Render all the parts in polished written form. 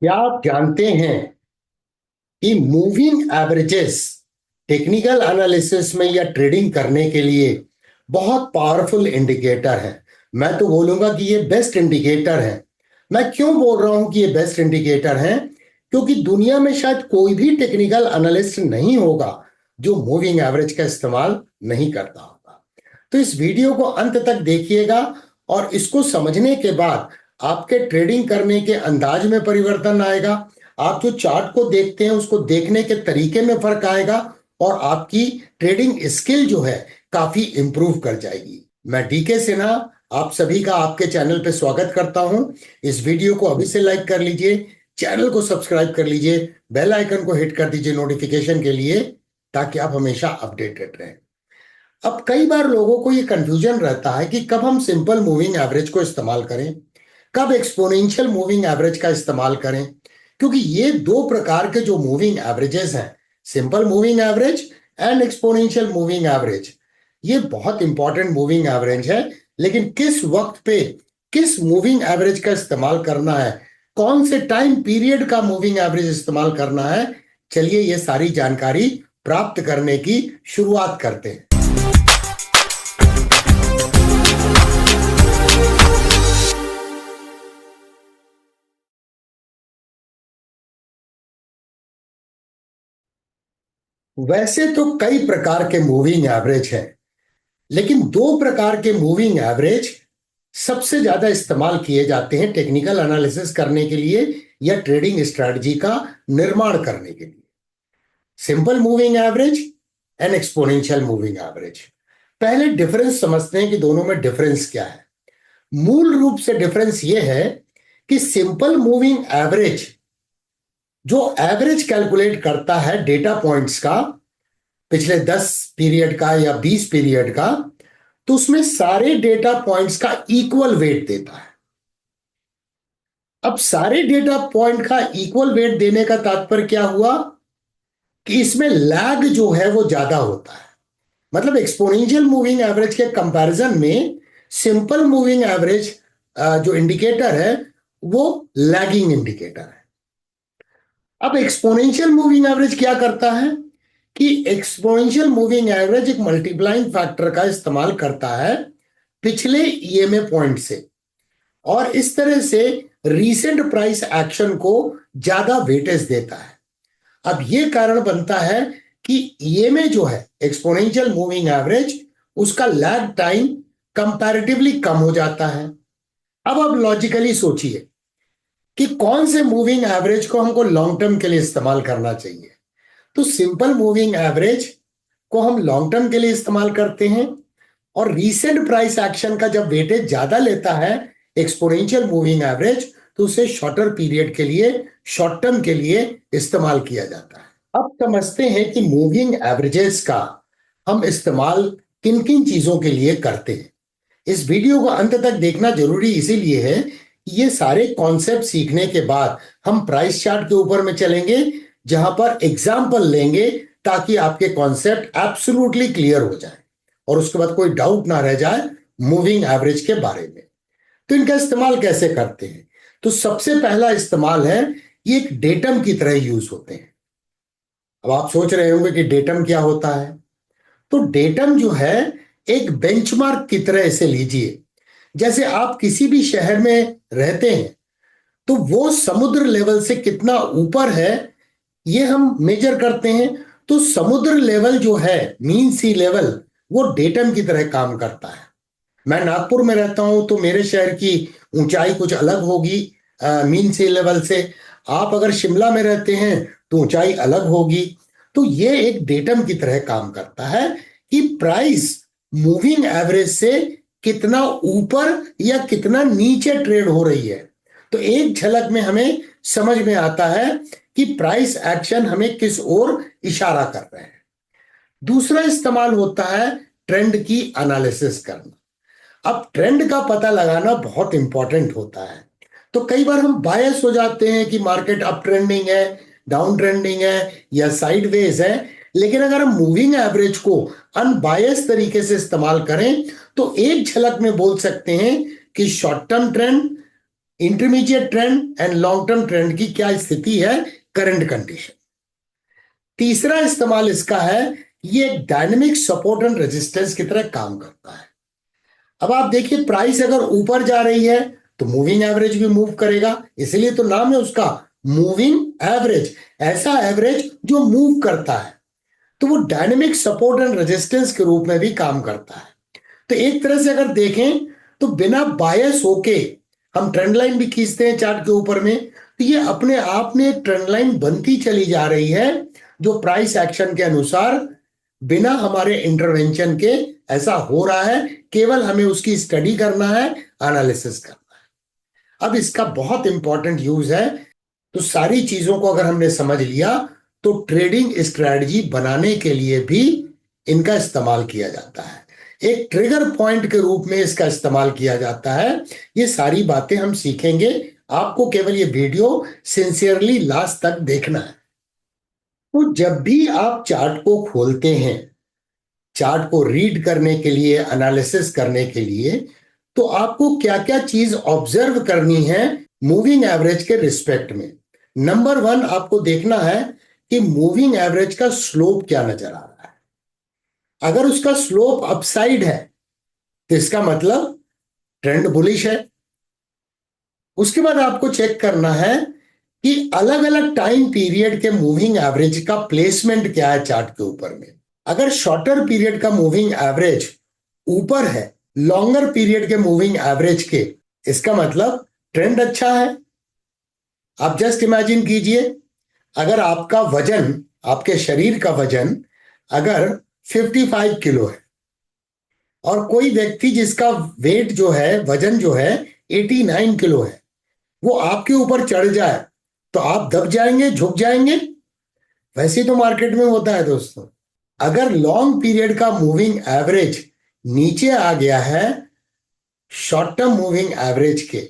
क्या आप जानते हैं कि मूविंग एवरेजेस टेक्निकल एनालिसिस में या ट्रेडिंग करने के लिए बहुत पावरफुल इंडिकेटर है। मैं तो बोलूंगा कि ये बेस्ट इंडिकेटर है। मैं क्यों बोल रहा हूं कि ये बेस्ट इंडिकेटर है? क्योंकि दुनिया में शायद कोई भी टेक्निकल एनालिस्ट नहीं होगा जो मूविंग एवरेज का इस्तेमाल नहीं करता होगा। तो इस वीडियो को अंत तक देखिएगा और इसको समझने के बाद आपके ट्रेडिंग करने के अंदाज में परिवर्तन आएगा। आप जो चार्ट को देखते हैं उसको देखने के तरीके में फर्क आएगा और आपकी ट्रेडिंग स्किल जो है काफी इंप्रूव कर जाएगी। मैं डीके सिन्हा आप सभी का आपके चैनल पे स्वागत करता हूं। इस वीडियो को अभी से लाइक कर लीजिए, चैनल को सब्सक्राइब कर लीजिए, बेल आइकन को हिट कर दीजिए नोटिफिकेशन के लिए, ताकि आप हमेशा अपडेटेड रहें। अब कई बार लोगों को ये कंफ्यूजन रहता है कि कब हम सिंपल मूविंग एवरेज को इस्तेमाल करें, कब एक्सपोनेंशियल मूविंग एवरेज का इस्तेमाल करें। क्योंकि ये दो प्रकार के जो मूविंग एवरेजेस हैं, simple moving average and exponential moving average, ये बहुत इंपॉर्टेंट मूविंग एवरेज है। लेकिन किस वक्त पे किस मूविंग एवरेज का इस्तेमाल करना है, कौन से टाइम पीरियड का मूविंग एवरेज इस्तेमाल करना है, चलिए ये सारी जानकारी प्राप्त करने की शुरुआत करते हैं। वैसे तो कई प्रकार के मूविंग एवरेज हैं, लेकिन दो प्रकार के मूविंग एवरेज सबसे ज्यादा इस्तेमाल किए जाते हैं टेक्निकल एनालिसिस करने के लिए या ट्रेडिंग स्ट्रेटजी का निर्माण करने के लिए। Simple moving average and exponential moving average. पहले डिफरेंस समझते हैं कि दोनों में डिफरेंस क्या है। मूल रूप से डिफरेंस यह है कि सिंपल मूविंग एवरेज जो एवरेज कैलकुलेट करता है डेटा पॉइंट्स का, पिछले 10 पीरियड का या 20 पीरियड का, तो उसमें सारे डेटा पॉइंट्स का इक्वल वेट देता है। अब सारे डेटा पॉइंट का इक्वल वेट देने का तात्पर्य क्या हुआ कि इसमें लैग जो है वो ज्यादा होता है। मतलब एक्सपोनेंशियल मूविंग एवरेज के कंपैरिजन में सिंपल मूविंग एवरेज जो इंडिकेटर है वो लैगिंग इंडिकेटर है। अब एक्सपोनेंशियल मूविंग एवरेज क्या करता है कि एक्सपोनेंशियल मूविंग एवरेज एक मल्टीप्लाइंग फैक्टर का इस्तेमाल करता है पिछले ईएमए पॉइंट से, और इस तरह से रीसेंट प्राइस एक्शन को ज्यादा वेटेज देता है। अब यह कारण बनता है कि ईएमए जो है एक्सपोनेंशियल मूविंग एवरेज, उसका लैग टाइम कंपैरेटिवली कम हो जाता है। अब लॉजिकली सोचिए कि कौन से मूविंग एवरेज को हमको लॉन्ग टर्म के लिए इस्तेमाल करना चाहिए। तो सिंपल मूविंग एवरेज को हम लॉन्ग टर्म के लिए इस्तेमाल करते हैं, और रीसेंट प्राइस एक्शन का जब वेटेज ज्यादा लेता है एक्सपोनेंशियल मूविंग एवरेज, तो उसे शॉर्टर पीरियड के लिए, शॉर्ट टर्म के लिए इस्तेमाल किया जाता है। अब समझते हैं कि मूविंग एवरेजेस का हम इस्तेमाल किन किन चीजों के लिए करते हैं। इस वीडियो को अंत तक देखना जरूरी इसीलिए है कि ये सारे कॉन्सेप्ट सीखने के बाद हम प्राइस चार्ट के ऊपर में चलेंगे, जहां पर एग्जाम्पल लेंगे, ताकि आपके कॉन्सेप्ट एब्सोल्युटली क्लियर हो जाए और उसके बाद कोई डाउट ना रह जाए मूविंग एवरेज के बारे में। तो इनका इस्तेमाल कैसे करते हैं? तो सबसे पहला इस्तेमाल है, ये एक डेटम की तरह यूज होते हैं। अब आप सोच रहे होंगे कि डेटम क्या होता है। तो डेटम जो है एक बेंचमार्क की तरह इसे लीजिए। जैसे आप किसी भी शहर में रहते हैं तो वो समुद्र लेवल से कितना ऊपर है ये हम मेजर करते हैं। तो समुद्र लेवल जो है, मीन सी लेवल, वो डेटम की तरह काम करता है। मैं नागपुर में रहता हूं तो मेरे शहर की ऊंचाई कुछ अलग होगी मीन सी लेवल से। आप अगर शिमला में रहते हैं तो ऊंचाई अलग होगी। तो ये एक डेटम की तरह काम करता है कि प्राइस मूविंग एवरेज से कितना ऊपर या कितना नीचे ट्रेड हो रही है। तो एक झलक में हमें समझ में आता है कि प्राइस एक्शन हमें किस ओर इशारा कर रहे हैं। दूसरा इस्तेमाल होता है ट्रेंड की एनालिसिस करना। अब ट्रेंड का पता लगाना बहुत इंपॉर्टेंट होता है। तो कई बार हम बायस हो जाते हैं कि मार्केट अप ट्रेंडिंग है, डाउन ट्रेंडिंग है या साइडवेज है। लेकिन अगर हम मूविंग एवरेज को अनबायस तरीके से इस्तेमाल करें तो एक झलक में बोल सकते हैं कि short term trend intermediate trend and long term trend की क्या स्थिति है, करंट कंडीशन। तीसरा इस्तेमाल इसका है, ये डायनेमिक सपोर्ट एंड रेजिस्टेंस की तरह काम करता है। अब आप देखिए, प्राइस अगर ऊपर जा रही है तो मूविंग एवरेज भी मूव करेगा, इसलिए तो नाम है उसका मूविंग एवरेज, ऐसा एवरेज जो मूव करता है। तो वो डायनेमिक सपोर्ट एंड रेजिस्टेंस के रूप में भी काम करता है। तो एक तरह से अगर देखें तो बिना बायस होके हम ट्रेंड लाइन भी खींचते हैं चार्ट के ऊपर में, तो ये अपने आप में एक ट्रेंड लाइन बनती चली जा रही है जो प्राइस एक्शन के अनुसार बिना हमारे इंटरवेंशन के ऐसा हो रहा है, केवल हमें उसकी स्टडी करना है, एनालिसिस करना है। अब इसका बहुत इंपॉर्टेंट यूज है। तो सारी चीजों को अगर हमने समझ लिया तो ट्रेडिंग स्ट्रेटजी बनाने के लिए भी इनका इस्तेमाल किया जाता है, एक ट्रिगर पॉइंट के रूप में इसका इस्तेमाल किया जाता है। ये सारी बातें हम सीखेंगे, आपको केवल ये वीडियो सिंसियरली लास्ट तक देखना है। तो जब भी आप चार्ट को खोलते हैं, चार्ट को रीड करने के लिए, एनालिसिस करने के लिए, तो आपको क्या क्या चीज ऑब्जर्व करनी है मूविंग एवरेज के रिस्पेक्ट में। नंबर 1 आपको देखना है कि मूविंग एवरेज का स्लोप क्या नजर आ रहा है। अगर उसका स्लोप अपसाइड है तो इसका मतलब ट्रेंड बुलिश है। उसके बाद आपको चेक करना है कि अलग अलग टाइम पीरियड के मूविंग एवरेज का प्लेसमेंट क्या है चार्ट के ऊपर में। अगर शॉर्टर पीरियड का मूविंग एवरेज ऊपर है लॉन्गर पीरियड के मूविंग एवरेज के, इसका मतलब ट्रेंड अच्छा है। आप जस्ट इमेजिन कीजिए, अगर आपका वजन, आपके शरीर का वजन अगर 55 किलो है और कोई व्यक्ति जिसका वेट जो है, वजन जो है 89 किलो है, वो आपके ऊपर चढ़ जाए तो आप दब जाएंगे, झुक जाएंगे। वैसे तो मार्केट में होता है दोस्तों। अगर लॉन्ग पीरियड का मूविंग एवरेज नीचे आ गया है शॉर्ट टर्म मूविंग एवरेज के,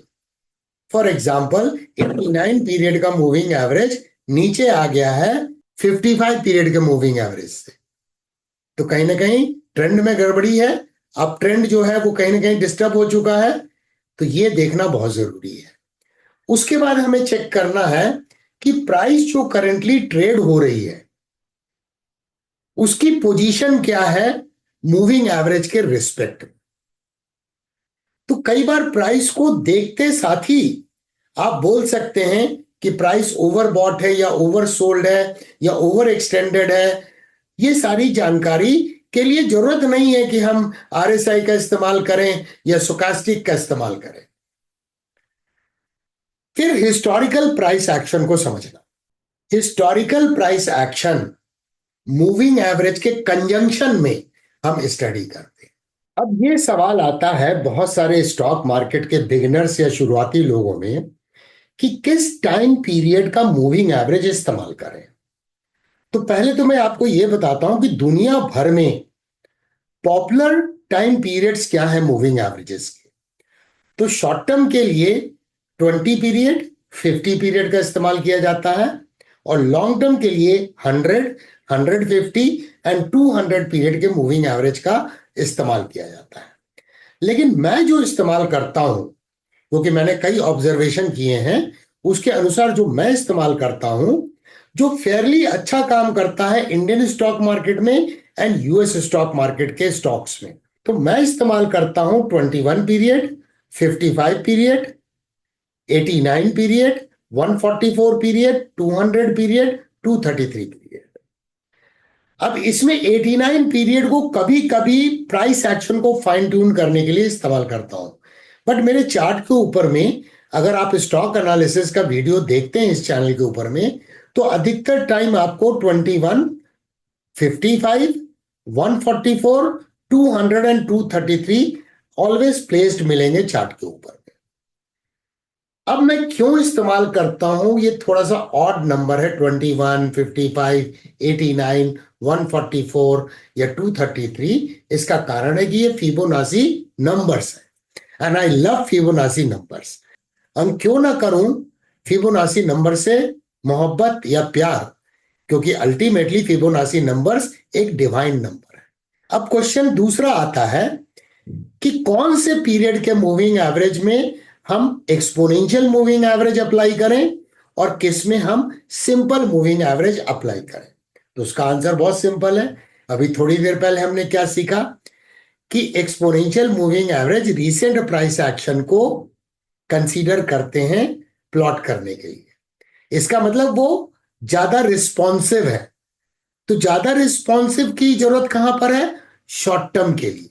फॉर एग्जांपल 89 पीरियड का मूविंग एवरेज नीचे आ गया है 55 पीरियड के मूविंग एवरेज से, तो कहीं ना कहीं ट्रेंड में गड़बड़ी है। अब ट्रेंड जो है वो कहीं ना कहीं डिस्टर्ब हो चुका है, तो ये देखना बहुत जरूरी है। उसके बाद हमें चेक करना है कि प्राइस जो करेंटली ट्रेड हो रही है उसकी पोजीशन क्या है मूविंग एवरेज के रिस्पेक्ट में। तो कई बार प्राइस को देखते साथ ही आप बोल सकते हैं कि प्राइस ओवरबॉट है या ओवरसोल्ड है या ओवर एक्सटेंडेड है। ये सारी जानकारी के लिए जरूरत नहीं है कि हम आरएसआई का इस्तेमाल करें या स्टोकास्टिक का इस्तेमाल करें। फिर हिस्टोरिकल प्राइस एक्शन को समझना। Historical price action moving average के कंजंक्शन में हम स्टडी करते हैं। अब ये सवाल आता है बहुत सारे स्टॉक मार्केट के बिगिनर्स या शुरुआती लोगों में कि किस टाइम पीरियड का मूविंग एवरेज इस्तेमाल करें। तो पहले तो मैं आपको यह बताता हूं कि दुनिया भर में पॉपुलर टाइम पीरियड्स क्या है मूविंग एवरेजेस के। तो शॉर्ट टर्म के लिए 20 पीरियड, 50 पीरियड का इस्तेमाल किया जाता है और लॉन्ग टर्म के लिए 100, 150 एंड 200 पीरियड के मूविंग एवरेज का इस्तेमाल किया जाता है। लेकिन मैं जो इस्तेमाल करता हूं, क्योंकि मैंने कई ऑब्जर्वेशन किए हैं, उसके अनुसार जो मैं इस्तेमाल करता हूं, जो फेयरली अच्छा काम करता है इंडियन स्टॉक मार्केट में एंड यूएस स्टॉक मार्केट के स्टॉक्स में, तो मैं इस्तेमाल करता हूं 21 period, 55 period, 89 period, 144 period, 200 period, 233 period. अब इसमें 89 पीरियड को कभी कभी प्राइस एक्शन को फाइन ट्यून करने के लिए इस्तेमाल करता हूं, बट मेरे चार्ट के ऊपर में अगर आप स्टॉक एनालिसिस का वीडियो देखते हैं इस चैनल के ऊपर में, तो अधिकतर टाइम आपको 21, 55, 144, 200 एंड 233 ऑलवेज प्लेस्ड मिलेंगे चार्ट के ऊपर। अब मैं क्यों इस्तेमाल करता हूं ये थोड़ा सा ऑड नंबर है 21, 55, 89, 144 या 233। इसका कारण है कि ये फिबोनाची नंबर्स है and I love Fibonacci numbers. हम क्यों ना करूं फिबोनाची नंबर से मोहब्बत या प्यार, क्योंकि अल्टीमेटली फिबोनाची नंबर्स एक डिवाइन नंबर है। अब क्वेश्चन दूसरा आता है कि कौन से पीरियड के मूविंग एवरेज में हम एक्सपोनेंशियल मूविंग एवरेज अप्लाई करें और किस में हम सिंपल मूविंग एवरेज अप्लाई करें? तो उसका आंसर बहुत सिंपल है। अभी थोड़ी देर पहले हमने क्या सीखा कि exponential moving average recent price action को कंसीडर करते हैं प्लॉट करने के लिए। इसका मतलब वो ज्यादा रिस्पॉन्सिव है। तो ज्यादा रिस्पॉन्सिव की जरूरत कहां पर है? शॉर्ट टर्म के लिए।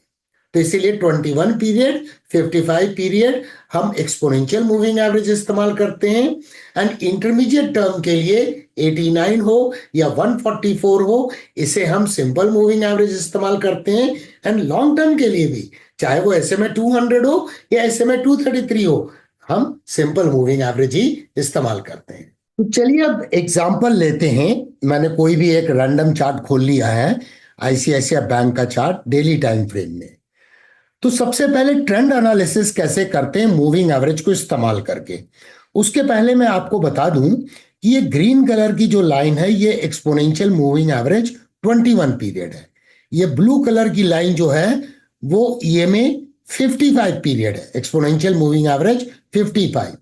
तो इसीलिए 21 पीरियड, 55 पीरियड हम एक्सपोनेंशियल मूविंग एवरेज इस्तेमाल करते हैं। एंड इंटरमीडिएट टर्म के लिए 89 हो या 144 हो, इसे हम सिंपल मूविंग एवरेज इस्तेमाल करते हैं। एंड लॉन्ग टर्म के लिए भी, चाहे वो SMA 200 हो या SMA 233 हो, हम सिंपल मूविंग एवरेज ही इस्तेमाल करते हैं। तो चलिए अब एग्जाम्पल लेते हैं। मैंने कोई भी एक रैंडम चार्ट खोल लिया है, ICICI बैंक का चार्ट डेली टाइम फ्रेम में। तो सबसे पहले ट्रेंड एनालिसिस कैसे करते हैं मूविंग एवरेज को इस्तेमाल करके, उसके पहले मैं आपको बता दूं कि ये ग्रीन कलर की जो लाइन है ये एक्सपोनेंशियल मूविंग एवरेज 21 पीरियड है। ये ब्लू कलर की लाइन जो है वो EMA 55 पीरियड है, एक्सपोनेंशियल मूविंग एवरेज 55।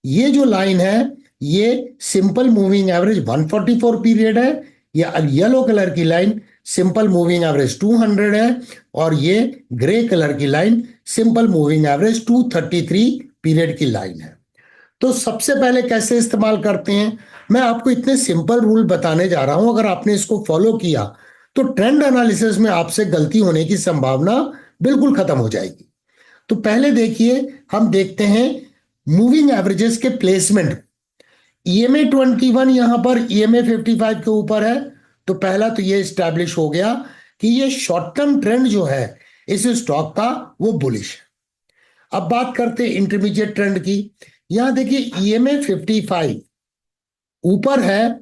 ये जो लाइन है ये सिंपल मूविंग एवरेज 144 पीरियड है। ये येलो कलर की लाइन सिंपल मूविंग एवरेज 200 है और ये ग्रे कलर की line simple moving average 233 period की लाइन है। तो सबसे पहले कैसे इस्तेमाल करते हैं, मैं आपको इतने सिंपल रूल बताने जा रहा हूं। अगर आपने इसको फॉलो किया तो ट्रेंड एनालिसिस में आपसे गलती होने की संभावना बिल्कुल खत्म हो जाएगी। तो पहले देखिए, हम देखते हैं मूविंग एवरेजेस के प्लेसमेंट। EMA 21 यहां पर EMA 55 के ऊपर है। तो पहला तो ये स्टैब्लिश हो गया कि ये शॉर्ट टर्म ट्रेंड जो है इस स्टॉक का वो बुलिश है। अब बात करते हैं इंटरमीडिएट ट्रेंड की। यहां देखिए EMA 55 ऊपर है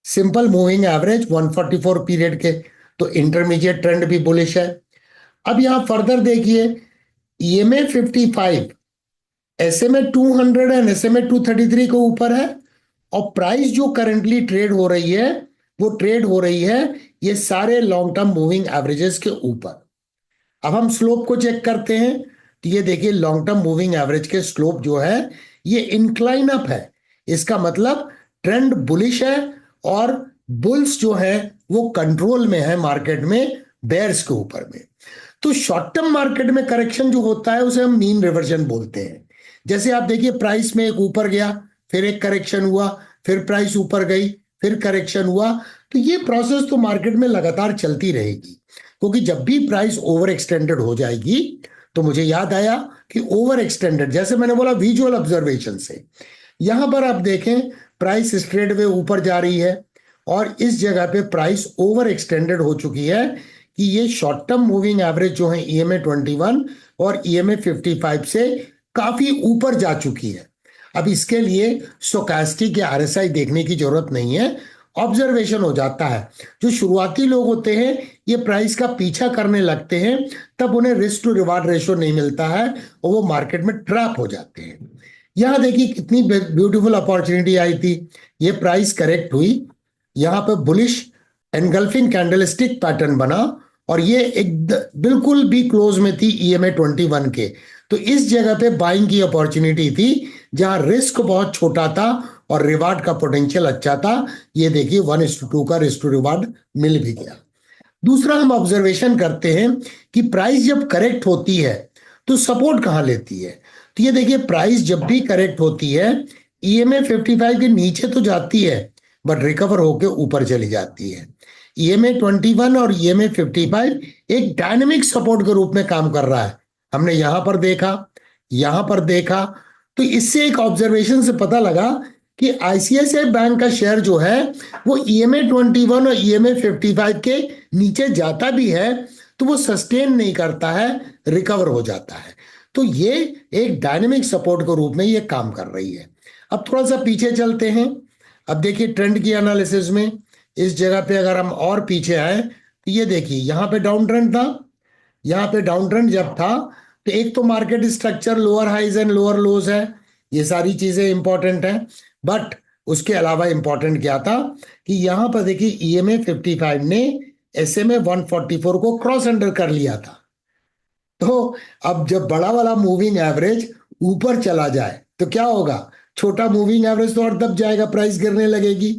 सिंपल मूविंग एवरेज 144 पीरियड के, तो इंटरमीडिएट ट्रेंड भी बुलिश है। अब यहां फर्दर देखिए EMA 55 SMA 200 एंड SMA 233 के ऊपर है और प्राइस जो करंटली ट्रेड हो रही है वो ट्रेड हो रही है ये सारे लॉन्ग टर्म मूविंग एवरेजेस के ऊपर। अब हम स्लोप को चेक करते हैं तो ये देखिए लॉन्ग टर्म मूविंग एवरेज के स्लोप जो है ये इंक्लाइन अप है। इसका मतलब ट्रेंड बुलिश है और बुल्स जो है वो कंट्रोल में है मार्केट में बेयर्स के ऊपर में। तो शॉर्ट टर्म मार्केट में करेक्शन जो होता है उसे हम मीन रिवर्जन बोलते हैं। जैसे आप देखिए प्राइस में एक ऊपर गया, फिर एक करेक्शन हुआ, फिर प्राइस ऊपर गई, फिर करेक्शन हुआ। तो ये प्रोसेस तो मार्केट में लगातार चलती रहेगी, क्योंकि जब भी प्राइस ओवर एक्सटेंडेड हो जाएगी, तो मुझे याद आया कि ओवर एक्सटेंडेड जैसे मैंने बोला विजुअल ऑब्जर्वेशन से, यहां पर आप देखें प्राइस स्ट्रेट वे ऊपर जा रही है और इस जगह पे प्राइस ओवर एक्सटेंडेड हो चुकी है कि ये शॉर्ट टर्म मूविंग एवरेज जो है EMA 21 और EMA 55 से काफी ऊपर जा चुकी है। अब इसके लिए स्टोकास्टिक या RSI देखने की जरूरत नहीं है, ऑब्जर्वेशन हो जाता है। जो शुरुआती लोग होते हैं ये प्राइस का पीछा करने लगते हैं, तब उन्हें रिस्क टू रिवार्ड रेशियो नहीं मिलता है और वो मार्केट में ट्रैप हो जाते हैं। यहां देखिए कितनी ब्यूटीफुल अपॉर्चुनिटी आई थी। ये प्राइस करेक्ट हुई, यहां पे बुलिश एनगल्फिंग कैंडलस्टिक पैटर्न बना और ये एक बिल्कुल भी क्लोज में थी EMA 21 के। तो इस जगह पे बाइंग की अपॉर्चुनिटी थी जहां रिस्क बहुत छोटा था और रिवार्ड का पोटेंशियल अच्छा था। ये देखिए 1:2 का रिस्क टू रिवार्ड मिल भी गया। दूसरा हम ऑब्जर्वेशन करते हैं कि प्राइस जब करेक्ट होती है तो सपोर्ट कहां लेती है। तो ये देखिए प्राइस जब भी करेक्ट होती है EMA 55 के नीचे तो जाती है बट रिकवर होकर ऊपर चली जाती है। EMA 21 और EMA 55 एक डायनेमिक सपोर्ट के रूप में काम कर रहा है। हमने यहां पर देखा, यहां पर देखा, तो इससे एक ऑब्जर्वेशन से पता लगा कि ICICI बैंक का शेयर जो है वो EMA 21 और EMA 55 के नीचे जाता भी है तो वो सस्टेन नहीं करता है, रिकवर हो जाता है। तो ये एक डायनेमिक सपोर्ट के रूप में ये काम कर रही है। अब थोड़ा सा पीछे चलते हैं। अब देखिए ट्रेंड की एनालिसिस में इस जगह पे अगर हम और पीछे आए तो ये देखिए यहां पे डाउन ट्रेंड था। यहां पे डाउन ट्रेंड जब था तो एक तो market structure lower highs and lower lows है, ये सारी चीजें इंपॉर्टेंट है। बट उसके अलावा इंपॉर्टेंट क्या था कि यहां पर देखिए EMA 55 ने SMA 144 को क्रॉस अंडर कर लिया था। तो अब जब बड़ा वाला मूविंग एवरेज ऊपर चला जाए तो क्या होगा, छोटा मूविंग एवरेज तो और दब जाएगा, प्राइस गिरने लगेगी।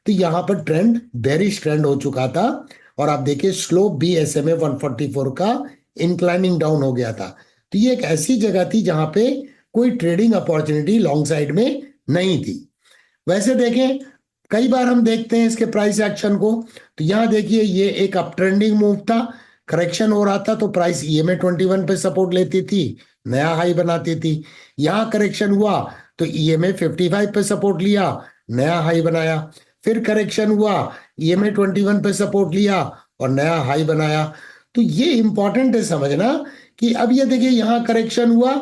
तो यहां पर ट्रेंड बेरिश ट्रेंड हो चुका था, और आप देखिए स्लोप भी SMA 144 का इंक्लाइनिंग डाउन हो गया था। तो ये एक ऐसी जगह थी जहां पे कोई ट्रेडिंग अपॉर्चुनिटी लॉन्ग साइड में नहीं थी। वैसे देखें, कई बार हम देखते हैं इसके प्राइस एक्शन को, तो यहां देखिए ये एक अप ट्रेंडिंग मूव था, करेक्शन हो रहा था तो प्राइस EMA 21 पे सपोर्ट लेती थी, नया हाई बनाती थी। यहां करेक्शन हुआ तो EMA 55 पे सपोर्ट लिया, नया हाई बनाया। फिर करेक्शन हुआ, EMA 21 पे सपोर्ट लिया और नया हाई बनाया। तो ये इंपॉर्टेंट है समझना कि अब ये देखिए यहां करेक्शन हुआ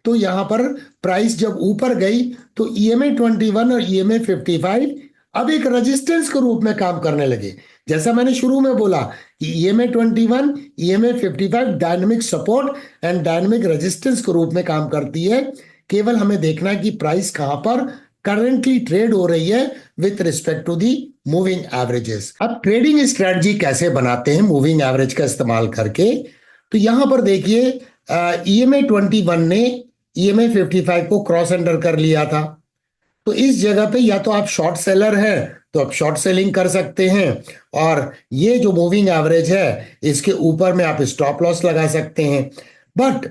तो यहां पर प्राइस जब ऊपर गई तो EMA 21 और EMA 55 अब एक रेजिस्टेंस के रूप में काम करने लगे। जैसा मैंने शुरू में बोला कि EMA 21, EMA 55 dynamic support and dynamic resistance के रूप में काम करती है। केवल हमें देखना है कि प्राइस कहां पर करंटली ट्रेड हो रही है with respect to the moving averages. अब ट्रेडिंग स्ट्रेटजी कैसे बनाते हैं मूविंग एवरेज का इस्तेमाल करके, तो यहां पर देखिए EMA 21 ने EMA 55 को क्रॉस अंडर कर लिया था। तो इस जगह पे या तो आप शॉर्ट सेलर हैं तो आप शॉर्ट सेलिंग कर सकते हैं, और ये जो मूविंग एवरेज है इसके ऊपर में आप स्टॉप लॉस लगा सकते हैं। बट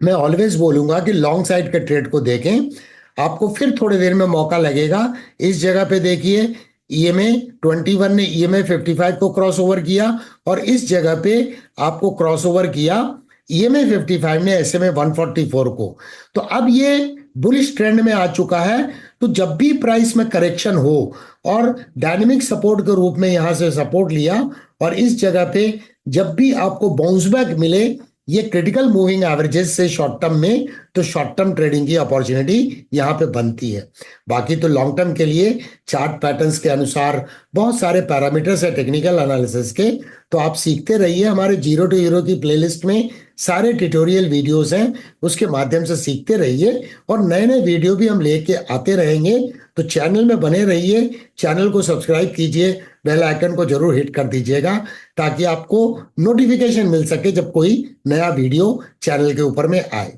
मैं ऑलवेज बोलूंगा कि लॉन्ग साइड के ट्रेड को देखें, आपको फिर थोड़ी देर में मौका लगेगा। इस जगह पे देखिए EMA 21 ने EMA 55 को क्रॉस ओवर किया, और इस जगह पे आपको क्रॉस ओवर किया EMA 55 ने SMA 144 को। तो अब ये बुलिश ट्रेंड में आ चुका है। तो जब भी प्राइस में करेक्शन हो और डायनेमिक सपोर्ट के रूप में यहां से सपोर्ट लिया, और इस जगह पे जब भी आपको बाउंस बैक मिले ये क्रिटिकल मूविंग एवरेजेस से शॉर्ट टर्म में, तो शॉर्ट टर्म ट्रेडिंग की अपॉर्चुनिटी यहां पे बनती है। बाकी तो लॉन्ग टर्म के लिए चार्ट पैटर्न्स के अनुसार बहुत सारे पैरामीटर्स है टेक्निकल एनालिसिस के, तो आप सीखते रहिए। हमारे जीरो टू हीरो की प्लेलिस्ट में सारे ट्यूटोरियल वीडियोस हैं, उसके माध्यम से सीखते रहिए, और नए नए वीडियो भी हम लेके आते रहेंगे। तो चैनल में बने रहिए, चैनल को सब्सक्राइब कीजिए, बेल आइकन को जरूर हिट कर दीजिएगा ताकि आपको नोटिफिकेशन मिल सके जब कोई नया वीडियो चैनल के ऊपर में आए।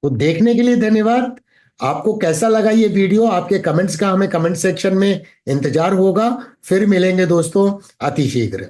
तो देखने के लिए धन्यवाद। आपको कैसा लगा ये वीडियो, आपके कमेंट्स का हमें कमेंट सेक्शन में इंतजार होगा। फिर मिलेंगे दोस्तों अति शीघ्र।